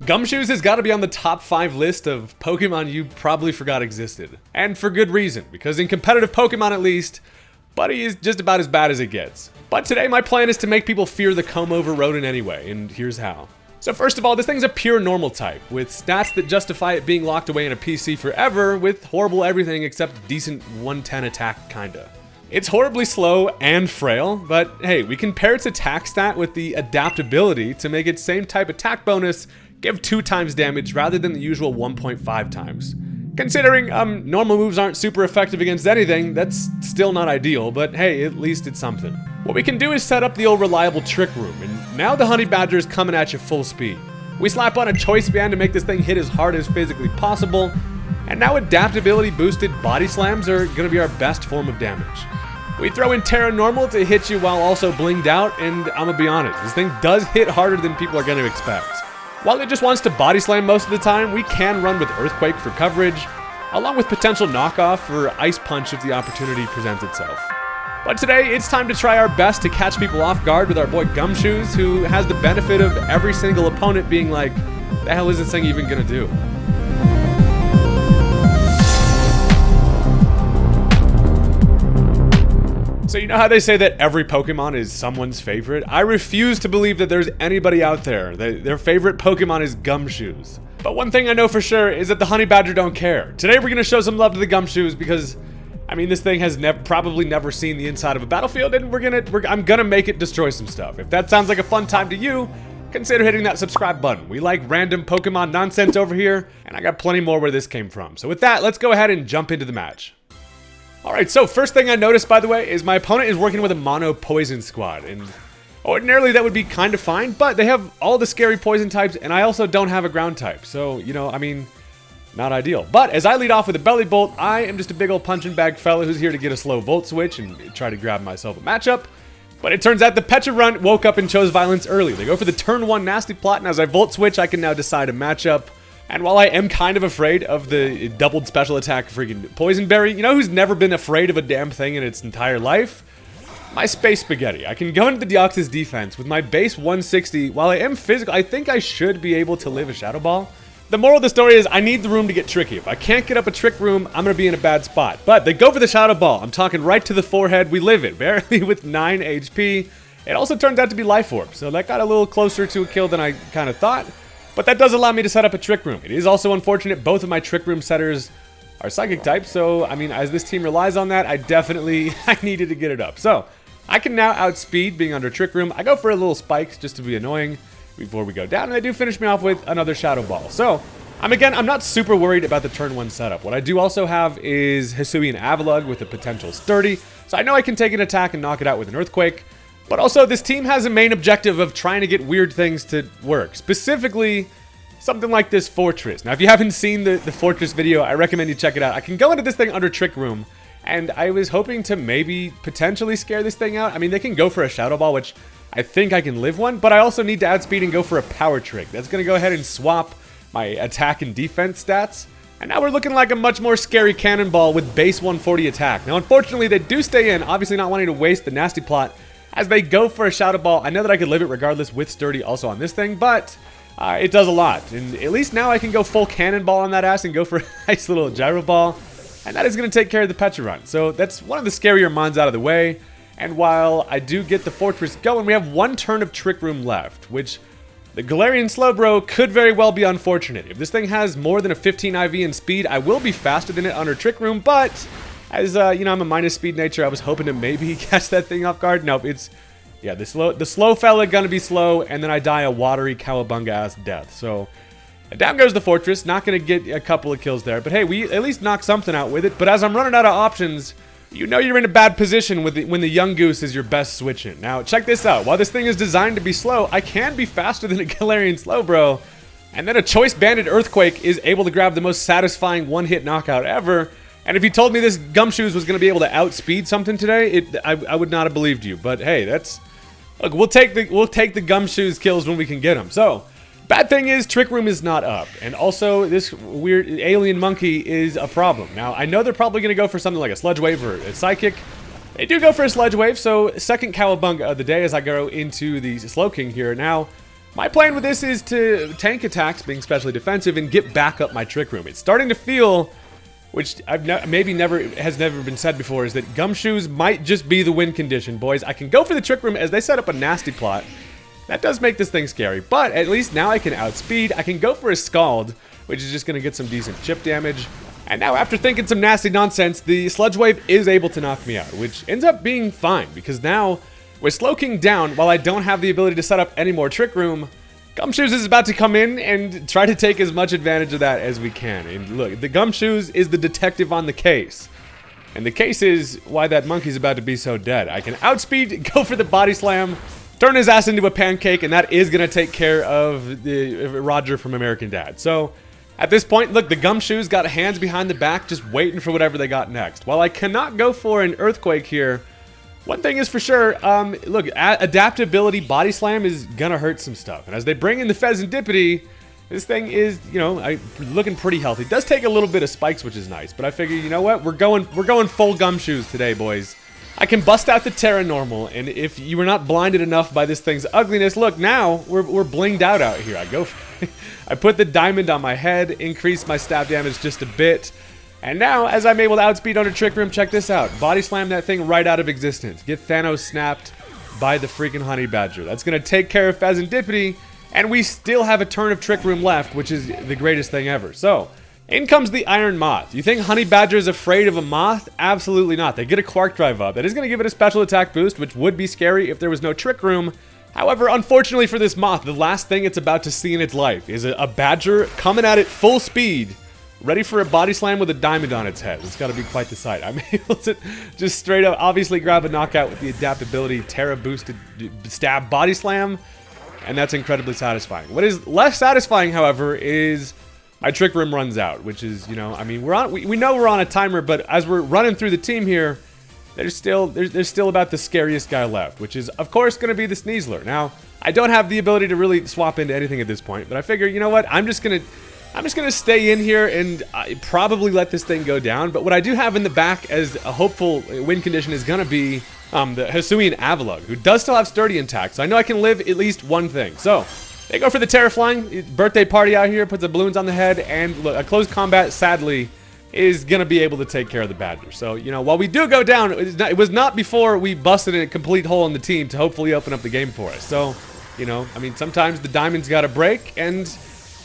Gumshoos has got to be on the top 5 list of Pokemon you probably forgot existed. And for good reason, because in competitive Pokemon at least, Buddy is just about as bad as it gets. But today my plan is to make people fear the comb-over rodent anyway, and here's how. So first of all, this thing's a pure normal type, with stats that justify it being locked away in a PC forever, with horrible everything except decent 110 attack kinda. It's horribly slow and frail, but hey, we can pair its attack stat with the adaptability to make its same type attack bonus give 2 times damage rather than the usual 1.5 times. Considering normal moves aren't super effective against anything, that's still not ideal, but hey, at least it's something. What we can do is set up the old reliable trick room, and now the Honey Badger is coming at you full speed. We slap on a choice band to make this thing hit as hard as physically possible, and now adaptability boosted body slams are gonna be our best form of damage. We throw in Terra Normal to hit you while also blinged out, and I'm gonna be honest, this thing does hit harder than people are gonna expect. While it just wants to body slam most of the time, we can run with Earthquake for coverage, along with potential knockoff or Ice Punch if the opportunity presents itself. But today, it's time to try our best to catch people off guard with our boy Gumshoos, who has the benefit of every single opponent being like, the hell is this thing even gonna do? So you know how they say that every Pokemon is someone's favorite? I refuse to believe that there's anybody out there that their favorite Pokemon is Gumshoos. But one thing I know for sure is that the Honey Badger don't care. Today we're gonna show some love to the Gumshoos because, I mean, this thing has probably never seen the inside of a battlefield, and I'm gonna make it destroy some stuff. If that sounds like a fun time to you, consider hitting that subscribe button. We like random Pokemon nonsense over here, and I got plenty more where this came from. So with that, let's go ahead and jump into the match. Alright, so first thing I noticed, by the way, is my opponent is working with a mono poison squad, and ordinarily that would be kind of fine, but they have all the scary poison types, and I also don't have a ground type, so, you know, I mean, not ideal. But as I lead off with a Belly Bolt, I am just a big old punching bag fella who's here to get a slow Volt Switch and try to grab myself a matchup. But it turns out the Pecha Runt woke up and chose violence early. They go for the turn 1 Nasty Plot, and as I Volt Switch, I can now decide a matchup. And while I am kind of afraid of the doubled special attack freaking Poison Berry, you know who's never been afraid of a damn thing in its entire life? My Space Spaghetti. I can go into the Deoxys defense with my base 160. While I am physical, I think I should be able to live a Shadow Ball. The moral of the story is I need the room to get tricky. If I can't get up a trick room, I'm going to be in a bad spot. But they go for the Shadow Ball. I'm talking right to the forehead. We live it, barely with 9 HP. It also turns out to be Life Orb, so that got a little closer to a kill than I kind of thought. But that does allow me to set up a Trick Room. It is also unfortunate both of my Trick Room setters are Psychic types, so, I mean, as this team relies on that, I needed to get it up. So, I can now outspeed being under Trick Room. I go for a little Spikes just to be annoying before we go down, and they do finish me off with another Shadow Ball. So, I'm not super worried about the turn 1 setup. What I do also have is Hisuian Avalugg with a potential Sturdy, so I know I can take an attack and knock it out with an Earthquake. But also, this team has a main objective of trying to get weird things to work. Specifically, something like this Fortress. Now, if you haven't seen the Fortress video, I recommend you check it out. I can go into this thing under Trick Room, and I was hoping to maybe potentially scare this thing out. I mean, they can go for a Shadow Ball, which I think I can live one, but I also need to outspeed and go for a Power Trick. That's going to go ahead and swap my attack and defense stats. And now we're looking like a much more scary Cannonball with base 140 attack. Now, unfortunately, they do stay in, obviously not wanting to waste the Nasty Plot. As they go for a Shadow Ball, I know that I could live it regardless with Sturdy also on this thing, but it does a lot. And at least now I can go full Cannonball on that ass and go for a nice little Gyro Ball. And that is going to take care of the Pecha Runt. So that's one of the scarier mons out of the way. And while I do get the Fortress going, we have 1 turn of Trick Room left, which the Galarian Slowbro could very well be unfortunate. If this thing has more than a 15 IV in speed, I will be faster than it under Trick Room, but as, you know, I'm a minus speed nature, I was hoping to maybe catch that thing off guard. Nope, it's, yeah, the slow fella gonna be slow, and then I die a watery cowabunga-ass death. So, down goes the Fortress, not gonna get a couple of kills there, but hey, we at least knocked something out with it. But as I'm running out of options, you know you're in a bad position when the Young Goose is your best switch in. Now, check this out. While this thing is designed to be slow, I can be faster than a Galarian Slowbro, and then a Choice Banded Earthquake is able to grab the most satisfying one-hit knockout ever. And if you told me this Gumshoos was going to be able to outspeed something today, I would not have believed you. But hey, look, we'll take the Gumshoos kills when we can get them. So, bad thing is Trick Room is not up, and also this weird alien monkey is a problem. Now, I know they're probably going to go for something like a Sludge Wave or a Psychic. They do go for a Sludge Wave, so second Cowabunga of the day as I go into the Slow King here. Now, My plan with this is to tank attacks, being specially defensive, and get back up my Trick Room. It's starting to feel, which has never been said before, is that Gumshoos might just be the win condition, boys. I can go for the Trick Room as they set up a nasty plot. That does make this thing scary, but at least now I can outspeed. I can go for a Scald, which is just going to get some decent chip damage. And now, after thinking some nasty nonsense, the Sludge Wave is able to knock me out, which ends up being fine, because now, with Slowking down, while I don't have the ability to set up any more Trick Room, Gumshoos is about to come in and try to take as much advantage of that as we can. And look, the Gumshoos is the detective on the case. And the case is why that monkey's about to be so dead. I can outspeed, go for the body slam, turn his ass into a pancake, and that is going to take care of the Roger from American Dad. So, at this point, look, the Gumshoos got hands behind the back, just waiting for whatever they got next. While I cannot go for an Earthquake here, one thing is for sure, look, adaptability body slam is gonna hurt some stuff. And as they bring in the Pheasantipity, this thing is, you know, looking pretty healthy. It does take a little bit of spikes, which is nice. But I figure, you know what? We're going full Gumshoos today, boys. I can bust out the Terra Normal, and if you were not blinded enough by this thing's ugliness, look, now we're blinged out here. I put the diamond on my head, increase my stab damage just a bit. And now, as I'm able to outspeed under Trick Room, check this out. Body slam that thing right out of existence. Get Thanos snapped by the freaking Honey Badger. That's going to take care of Pheasantipity, and we still have a turn of Trick Room left, which is the greatest thing ever. So, in comes the Iron Moth. You think Honey Badger is afraid of a moth? Absolutely not. They get a Quark Drive up. That is going to give it a special attack boost, which would be scary if there was no Trick Room. However, unfortunately for this moth, the last thing it's about to see in its life is a badger coming at it full speed, ready for a body slam with a diamond on its head. It's got to be quite the sight. I'm able to just straight up obviously grab a knockout with the adaptability, Terra boosted stab body slam, and that's incredibly satisfying. What is less satisfying, however, is my Trick Room runs out, which is, you know, I mean, we know we're on a timer, but as we're running through the team here, there's still about the scariest guy left, which is, of course, going to be the Sneasler. Now, I don't have the ability to really swap into anything at this point, but I figure, you know what, I'm just gonna stay in here and probably let this thing go down. But what I do have in the back as a hopeful win condition is gonna be the Hisuian Avalugg, who does still have sturdy intact, so I know I can live at least one thing. So, they go for the Terraflying, birthday party out here, puts the balloons on the head, and look, a close combat, sadly, is gonna be able to take care of the Badger. So, you know, while we do go down, it was not before we busted a complete hole in the team to hopefully open up the game for us. So, you know, I mean, sometimes the diamond's gotta break, and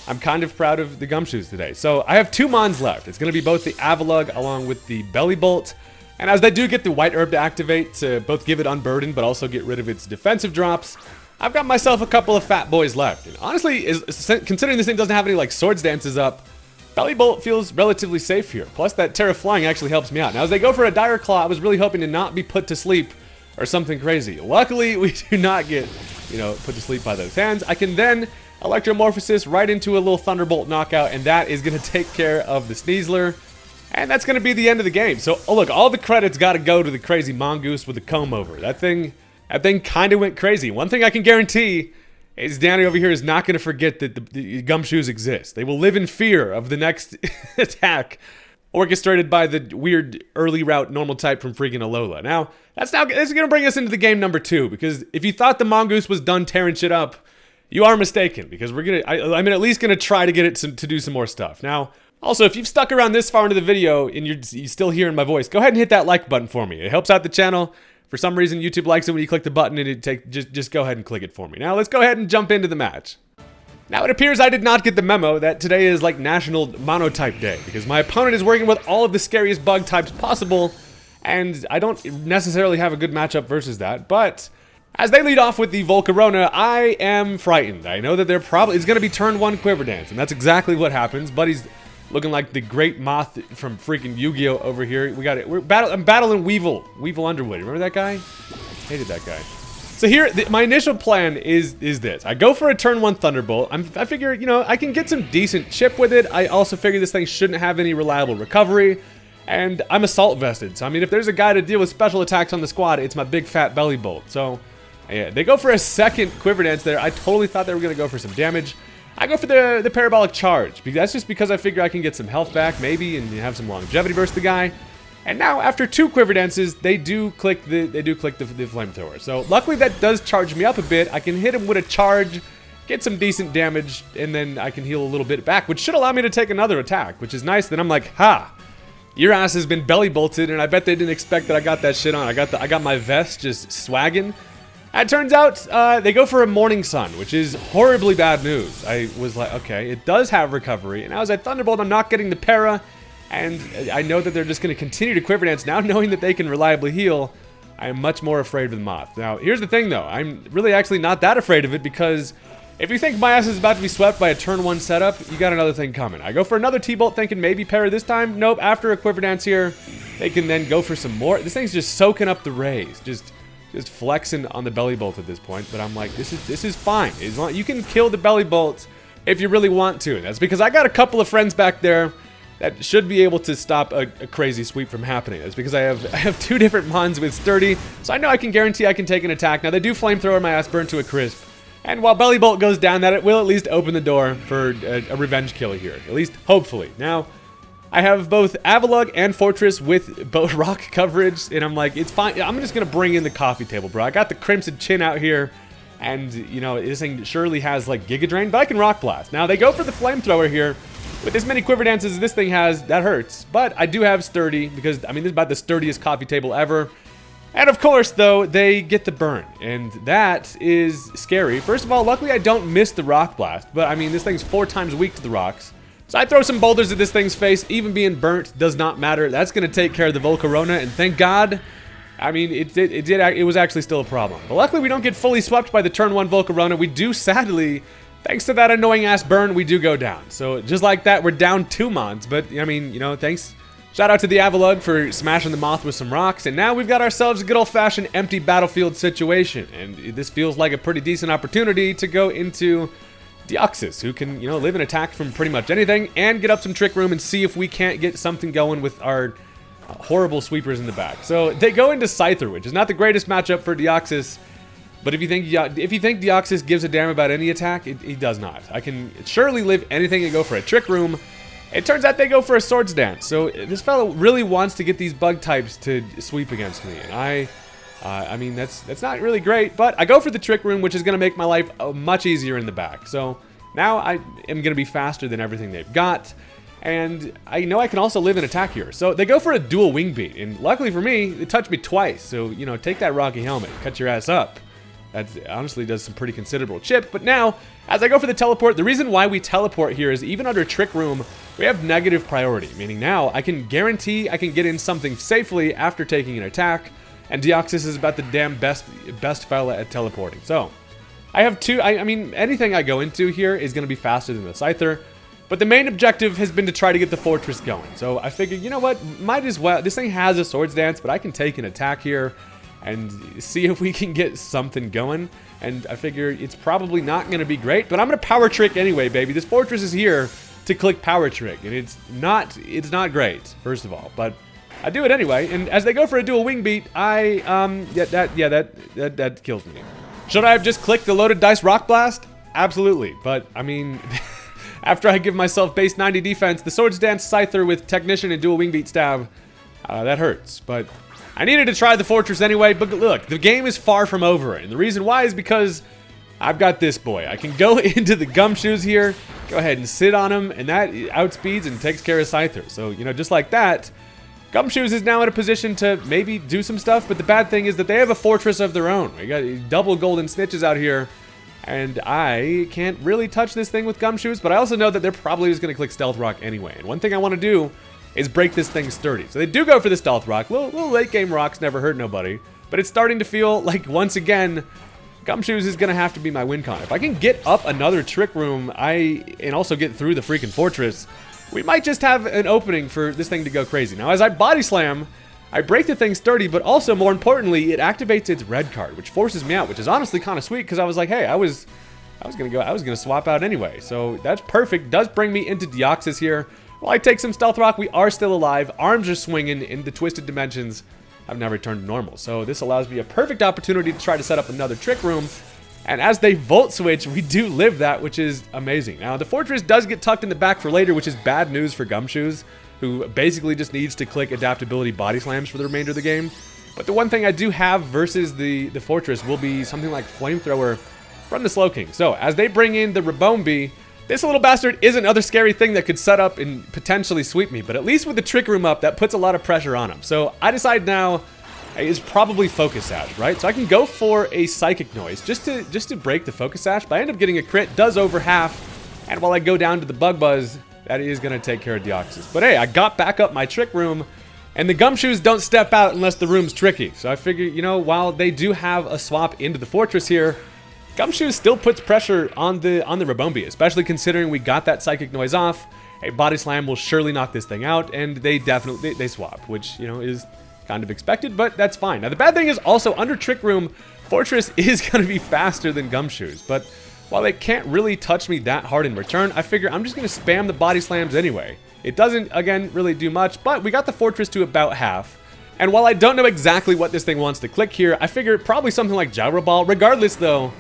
I'm kind of proud of the Gumshoos today. So, I have 2 Mons left. It's gonna be both the Avalugg along with the Belly Bolt. And as they do get the White Herb to activate to both give it Unburden, but also get rid of its defensive drops, I've got myself a couple of fat boys left. And honestly, considering this thing doesn't have any, like, Swords Dances up, Belly Bolt feels relatively safe here. Plus, that Terra Flying actually helps me out. Now, as they go for a Dire Claw, I was really hoping to not be put to sleep or something crazy. Luckily, we do not get, you know, put to sleep by those hands. I can then Electromorphosis right into a little Thunderbolt knockout, and that is going to take care of the Sneasler. And that's going to be the end of the game. So, oh, look, all the credit's got to go to the crazy Mongoose with the comb over. That thing kind of went crazy. One thing I can guarantee is Danny over here is not going to forget that the Gumshoos exist. They will live in fear of the next attack orchestrated by the weird early route normal type from freaking Alola. Now, this is going to bring us into the game number 2, because if you thought the Mongoose was done tearing shit up, you are mistaken, because I'm at least going to try to get it to do some more stuff. Now, also, if you've stuck around this far into the video and you're still hearing my voice, go ahead and hit that like button for me. It helps out the channel. For some reason, YouTube likes it when you click the button, and just go ahead and click it for me. Now, let's go ahead and jump into the match. Now, it appears I did not get the memo that today is like National Monotype Day, because my opponent is working with all of the scariest bug types possible, and I don't necessarily have a good matchup versus that, but as they lead off with the Volcarona, I am frightened. I know that it's going to be turn 1 Quiver Dance, and that's exactly what happens. Buddy's looking like the great moth from freaking Yu-Gi-Oh! Over here. I'm battling Weevil Underwood. Remember that guy? Hated that guy. So here, my initial plan is this. I go for a turn 1 Thunderbolt. I figure, you know, I can get some decent chip with it. I also figure this thing shouldn't have any reliable recovery. And I'm Assault Vested. So, I mean, if there's a guy to deal with special attacks on the squad, it's my big fat Belly Bolt. So, yeah, they go for a second Quiver Dance there. I totally thought they were going to go for some damage. I go for the Parabolic Charge. That's just because I figure I can get some health back, maybe, and have some longevity burst the guy. And now, after 2 Quiver Dances, they do click the flamethrower. So luckily, that does charge me up a bit. I can hit him with a charge, get some decent damage, and then I can heal a little bit back, which should allow me to take another attack, which is nice. Then I'm like, ha, your ass has been belly bolted, and I bet they didn't expect that I got that shit on. I got my vest just swagging. And it turns out they go for a Morning Sun, which is horribly bad news. I was like, okay, it does have recovery, and I was at Thunderbolt, I'm not getting the para, and I know that they're just going to continue to Quiver Dance. Now knowing that they can reliably heal, I am much more afraid of the Moth. Now, here's the thing though, I'm really actually not that afraid of it, because if you think my ass is about to be swept by a turn 1 setup, you got another thing coming. I go for another T-Bolt thinking maybe para this time. Nope, after a Quiver Dance here, they can then go for some more. This thing's just soaking up the rays, just flexing on the belly bolt at this point. But I'm like, this is fine. As long, you can kill the belly bolt if you really want to. That's because I got a couple of friends back there that should be able to stop a crazy sweep from happening. That's because I have 2 different Mons with Sturdy, so I know I can guarantee I can take an attack. Now they do flamethrower my ass burn to a crisp, and while belly bolt goes down, that it will at least open the door for a revenge kill here, at least hopefully. Now I have both Avalugg and Fortress with both rock coverage, and I'm like, it's fine. I'm just gonna bring in the coffee table, bro. I got the Crimson Chin out here, and you know this thing surely has like Giga Drain, but I can Rock Blast. Now they go for the flamethrower here. With as many Quiver Dances as this thing has, that hurts. But I do have Sturdy, because, I mean, this is about the sturdiest coffee table ever. And of course, though, they get the burn. And that is scary. First of all, luckily I don't miss the Rock Blast. But, I mean, this thing's 4 times weak to the rocks. So I throw some boulders at this thing's face. Even being burnt does not matter. That's going to take care of the Volcarona. And thank God, I mean, it was actually still a problem. But luckily, we don't get fully swept by the turn 1 Volcarona. We do, sadly, thanks to that annoying ass burn, we do go down. So just like that, we're down 2 Mons. But I mean, you know, thanks. Shout out to the Avalugg for smashing the Moth with some rocks. And now we've got ourselves a good old fashioned empty battlefield situation. And this feels like a pretty decent opportunity to go into Deoxys, who can, you know, live and attack from pretty much anything and get up some Trick Room and see if we can't get something going with our horrible sweepers in the back. So they go into Scyther, which is not the greatest matchup for Deoxys. But if you think Deoxys gives a damn about any attack, he does not. I can surely live anything and go for a Trick Room. It turns out they go for a Swords Dance. So this fellow really wants to get these bug types to sweep against me. And I mean, that's not really great. But I go for the Trick Room, which is going to make my life much easier in the back. So now I am going to be faster than everything they've got. And I know I can also live and attack here. So they go for a dual Wing Beat. And luckily for me, it touched me twice. So, you know, take that Rocky Helmet, cut your ass up. That honestly does some pretty considerable chip. But now, as I go for the teleport, the reason why we teleport here is even under Trick Room, we have negative priority. Meaning now, I can guarantee I can get in something safely after taking an attack. And Deoxys is about the damn best fella at teleporting. So, I have 2, I mean, anything I go into here is going to be faster than the Scyther. But the main objective has been to try to get the Fortress going. So I figured, you know what, might as well, this thing has a Swords Dance, but I can take an attack here and see if we can get something going. And I figure it's probably not going to be great, but I'm going to Power Trick anyway, baby. This Fortress is here to click Power Trick, and it's not great, first of all, but I do it anyway. And as they go for a dual Wing Beat, that kills me. Should I have just clicked the loaded dice Rock Blast? Absolutely, but I mean, after I give myself base 90 defense, the Swords Dance Scyther with Technician and dual Wing Beat Stab, that hurts, but I needed to try the Fortress anyway. But look, the game is far from over, and the reason why is because I've got this boy. I can go into the Gumshoos here, go ahead and sit on him, and that outspeeds and takes care of Scyther. So, you know, just like that, Gumshoos is now in a position to maybe do some stuff, but the bad thing is that they have a Fortress of their own. We got double golden snitches out here, and I can't really touch this thing with Gumshoos, but I also know that they're probably just going to click Stealth Rock anyway. And one thing I want to do is break this thing sturdy. So they do go for the Stealth Rock. Little late game rocks never hurt nobody, but it's starting to feel like, once again, Gumshoos is going to have to be my win con. If I can get up another Trick Room and also get through the freaking Fortress, we might just have an opening for this thing to go crazy. Now, as I body slam, I break the thing sturdy, but also, more importantly, it activates its red card, which forces me out, which is honestly kind of sweet, because I was like, hey, I was gonna swap out anyway. So that's perfect. Does bring me into Deoxys here. While I take some Stealth Rock, we are still alive. Arms are swinging in the twisted dimensions. I've now returned to normal. So this allows me a perfect opportunity to try to set up another Trick Room. And as they Volt Switch, we do live that, which is amazing. Now, the Fortress does get tucked in the back for later, which is bad news for Gumshoos, who basically just needs to click Adaptability Body Slams for the remainder of the game. But the one thing I do have versus the Fortress will be something like Flamethrower from the Slowking. So as they bring in the Rabombi, this little bastard is another scary thing that could set up and potentially sweep me, but at least with the Trick Room up, that puts a lot of pressure on him. So I decide now is probably Focus Sash, right? So I can go for a Psychic Noise just to break the Focus Sash, but I end up getting a crit, does over half, and while I go down to the Bug Buzz, that is going to take care of Deoxys. But hey, I got back up my Trick Room, and the Gumshoos don't step out unless the room's tricky. So I figure, you know, while they do have a swap into the Fortress here, Gumshoos still puts pressure on the Rabombi, especially considering we got that Psychic Noise off. A Body Slam will surely knock this thing out, and they definitely they swap, which, you know, is kind of expected, but that's fine. Now the bad thing is also under Trick Room, Fortress is going to be faster than Gumshoos, but while they can't really touch me that hard in return, I figure I'm just going to spam the Body Slams anyway. It doesn't, again, really do much, but we got the Fortress to about half. And while I don't know exactly what this thing wants to click here, I figure probably something like Gyro Ball. Regardless, though,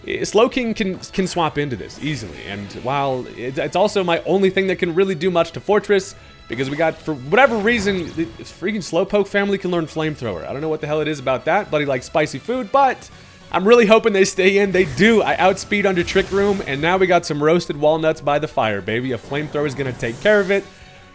Slowking can swap into this easily. And while it's also my only thing that can really do much to Fortress, because we got, for whatever reason, the freaking Slowpoke family can learn Flamethrower. I don't know what the hell it is about that, but he likes spicy food, but I'm really hoping they stay in. They do. I outspeed under Trick Room, and now we got some roasted walnuts by the fire, baby. A Flamethrower is going to take care of it.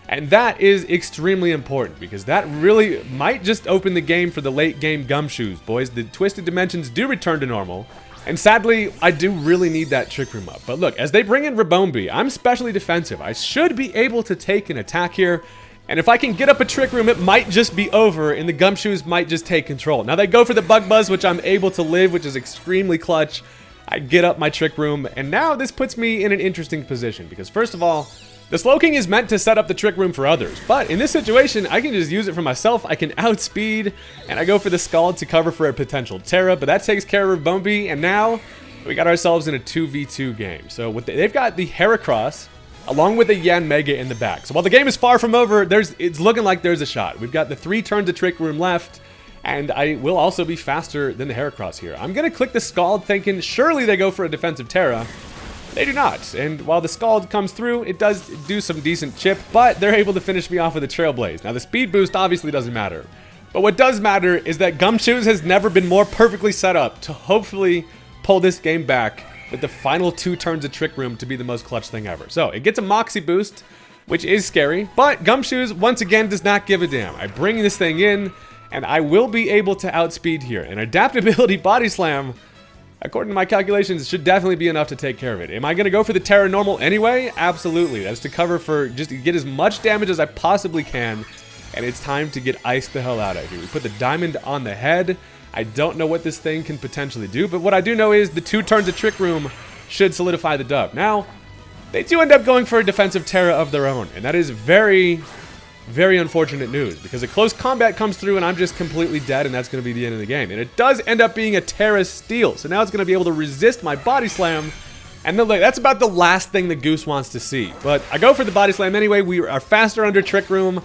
And that is extremely important, because that really might just open the game for the late game Gumshoos, boys. The Twisted Dimensions do return to normal. And sadly, I do really need that Trick Room up. But look, as they bring in Rabombi, I'm specially defensive. I should be able to take an attack here. And if I can get up a Trick Room, it might just be over, and the Gumshoos might just take control. Now they go for the Bug Buzz, which I'm able to live, which is extremely clutch. I get up my Trick Room, and now this puts me in an interesting position. Because first of all, the Slowking is meant to set up the Trick Room for others, but in this situation, I can just use it for myself. I can outspeed, and I go for the Scald to cover for a potential Terra, but that takes care of Rabombi, and now we got ourselves in a 2v2 game. So they've got the Heracross, along with the Yanmega in the back. So while the game is far from over, it's looking like there's a shot. We've got the 3 turns of Trick Room left, and I will also be faster than the Heracross here. I'm going to click the Scald thinking surely they go for a defensive Terra. They do not, and while the Scald comes through, it does do some decent chip, but they're able to finish me off with a Trailblaze. Now the speed boost obviously doesn't matter, but what does matter is that Gumshoos has never been more perfectly set up to hopefully pull this game back with the final 2 turns of Trick Room to be the most clutch thing ever. So it gets a Moxie boost, which is scary, but Gumshoos once again does not give a damn. I bring this thing in, and I will be able to outspeed here. An Adaptability Body Slam, according to my calculations, should definitely be enough to take care of it. Am I going to go for the Terra Normal anyway? Absolutely. That's to cover for just to get as much damage as I possibly can. And it's time to get iced the hell out of here. We put the Diamond on the head. I don't know what this thing can potentially do, but what I do know is the 2 turns of Trick Room should solidify the dub. Now, they do end up going for a defensive Terra of their own, and that is very, very unfortunate news, because a close combat comes through and I'm just completely dead, and that's going to be the end of the game. And it does end up being a Terra Steel, so now it's going to be able to resist my Body Slam, and then, like, that's about the last thing the Goose wants to see. But I go for the Body Slam anyway. We are faster under Trick Room,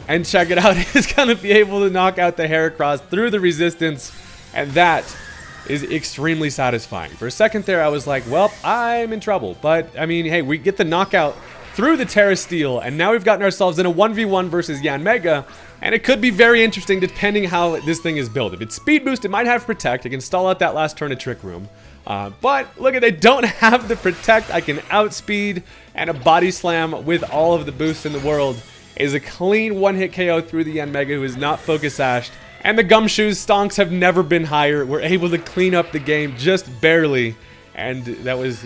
and check it out, it's going to be able to knock out the Heracross through the resistance, and that is extremely satisfying. For a second there, I was like, well, I'm in trouble, but, I mean, hey, we get the knockout through the Terra Steel, and now we've gotten ourselves in a 1v1 versus Yanmega, and it could be very interesting depending how this thing is built. If it's Speed Boost, it might have Protect. I can stall out that last turn of Trick Room. But look at, they don't have the Protect. I can outspeed, and a Body Slam with all of the boosts in the world is a clean one-hit KO through the Yanmega, who is not Focus Sashed. And the Gumshoos stonks have never been higher. We're able to clean up the game just barely, and that was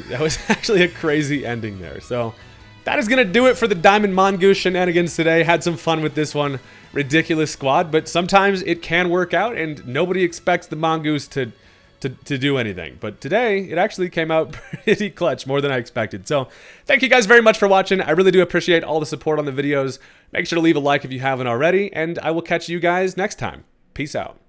actually a crazy ending there. So that is going to do it for the Diamond Mongoose shenanigans today. Had some fun with this one. Ridiculous squad, but sometimes it can work out, and nobody expects the Mongoose to do anything. But today, it actually came out pretty clutch, more than I expected. So thank you guys very much for watching. I really do appreciate all the support on the videos. Make sure to leave a like if you haven't already, and I will catch you guys next time. Peace out.